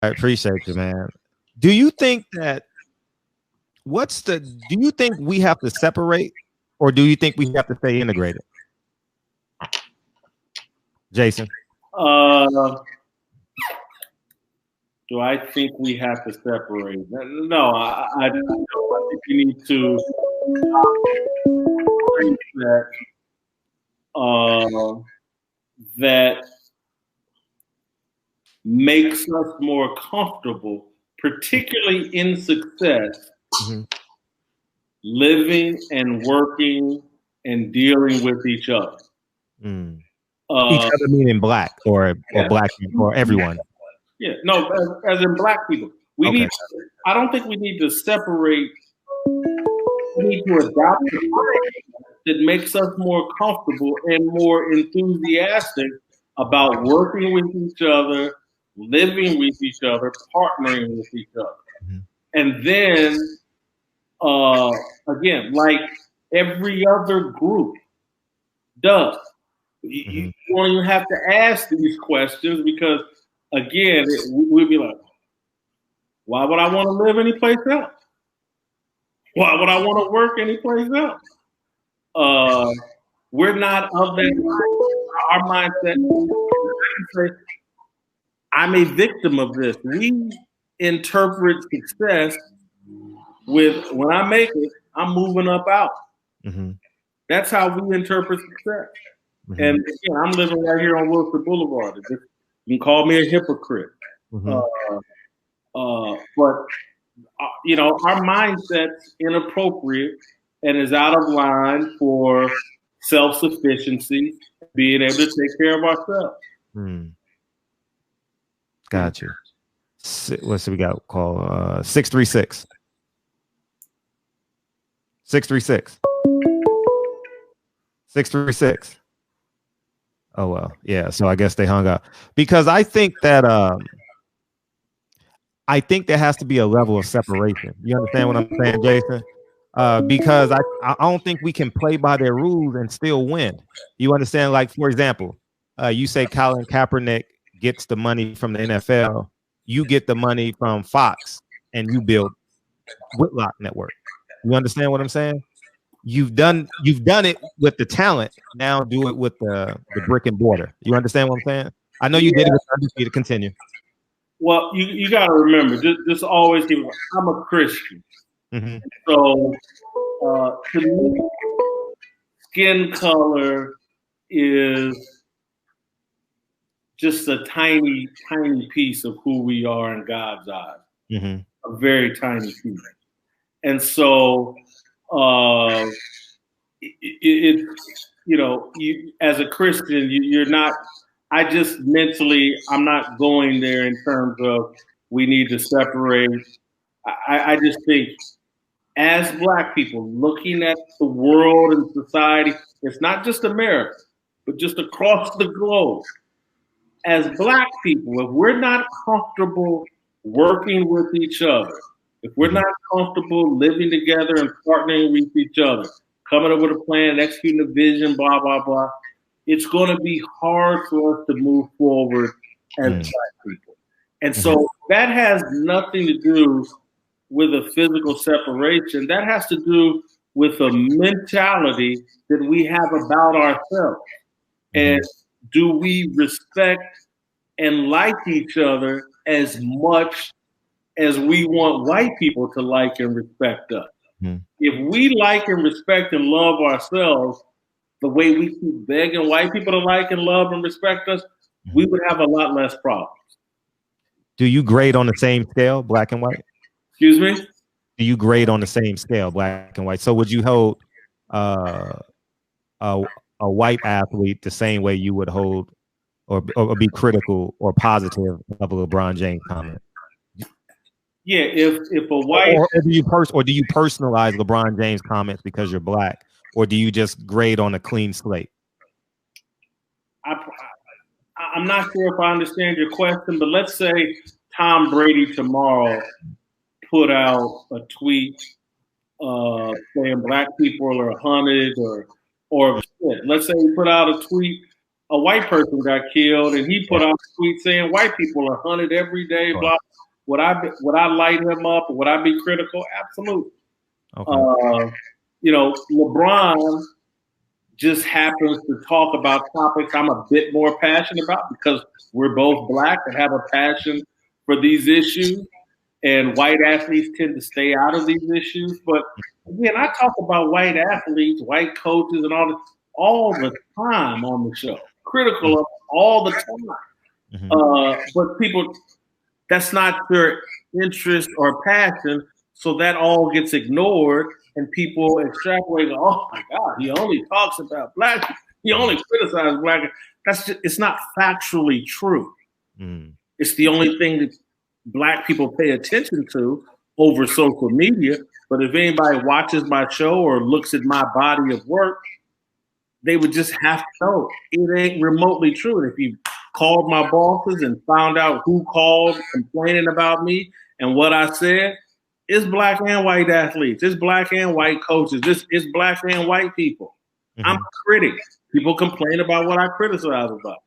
I appreciate you, man. Do you think that do you think we have to separate or do you think we have to stay integrated? Jason. Uh, do I think we have to separate? No, I think we need to that uh, that makes us more comfortable, particularly in success, Mm-hmm. living and working and dealing with each other. Mm. Each other meaning black or Yeah, black or everyone. yeah. No, as in black people, we Okay. need. I don't think we need to separate. We need to adopt a mindset that makes us more comfortable and more enthusiastic about working with each other, living with each other, partnering with each other. Mm-hmm. And then, uh, again, like every other group does, you don't even have to ask these questions because, again, we'll be like, why would I want to live anyplace else? Why would I want to work anyplace else? We're not of that mindset. Our mindset, I'm a victim of this. We interpret success with when I make it, I'm moving up out. Mm-hmm. That's how we interpret success. Mm-hmm. And again, I'm living right here on Wilson Boulevard. You can call me a hypocrite. Mm-hmm. But our mindset's inappropriate and is out of line for self-sufficiency, being able to take care of ourselves. Mm. Got you. Let's see, we got call 636. 636. 636. Oh well, yeah. So I guess they hung up because I think that there has to be a level of separation. You understand what I'm saying, Jason? Because I don't think we can play by their rules and still win. You understand? Like, for example, you say Colin Kaepernick gets the money from the NFL, you get the money from Fox, and you build Whitlock Network. You understand what I'm saying? You've done it with the talent. Now do it with the brick and mortar. You understand what I'm saying? I know you did it with Undefeated. Continue. Well, you got to remember, just always keep. I'm a Christian, so to me, skin color is just a tiny, tiny piece of who we are in God's eyes. A very tiny piece, and so it you as a Christian, you're not. I just mentally, I'm not going there in terms of we need to separate. I just think as Black people looking at the world and society, it's not just America, but just across the globe. As Black people, if we're not comfortable working with each other, if we're not comfortable living together and partnering with each other, coming up with a plan, executing a vision, blah, blah, blah, it's going to be hard for us to move forward as Black people. And so that has nothing to do with a physical separation. That has to do with a mentality that we have about ourselves. And do we respect and like each other as much as we want white people to like and respect us? If we like and respect and love ourselves the way we keep begging white people to like and love and respect us, we would have a lot less problems. Do you grade on the same scale, black and white? Excuse me? Do you grade on the same scale, black and white? So would you hold a white athlete the same way you would hold or be critical or positive of a LeBron James comment? Yeah, if a white or do you personalize LeBron James comments because you're black, or do you just grade on a clean slate? I'm not sure if I understand your question, but let's say Tom Brady tomorrow put out a tweet saying Black people are hunted, or let's say he put out a tweet a white person got killed, and he put out a tweet saying white people are hunted every day. Blah. Would I light him up? Would I be critical? Absolutely. Okay. LeBron just happens to talk about topics I'm a bit more passionate about because we're both black and have a passion for these issues. And white athletes tend to stay out of these issues. But again, I talk about white athletes, white coaches, and all the time on the show, critical of all the time. But people, that's not their interest or passion, so that all gets ignored, and people extrapolate. Oh my God, he only talks about black people. He only criticizes black people. It's not factually true. It's the only thing that black people pay attention to over social media. But if anybody watches my show or looks at my body of work, they would just have to know it ain't remotely true. And if you called my bosses and found out who called complaining about me and what I said, it's black and white athletes. It's black and white coaches. It's black and white people. I'm a critic. People complain about what I criticize about.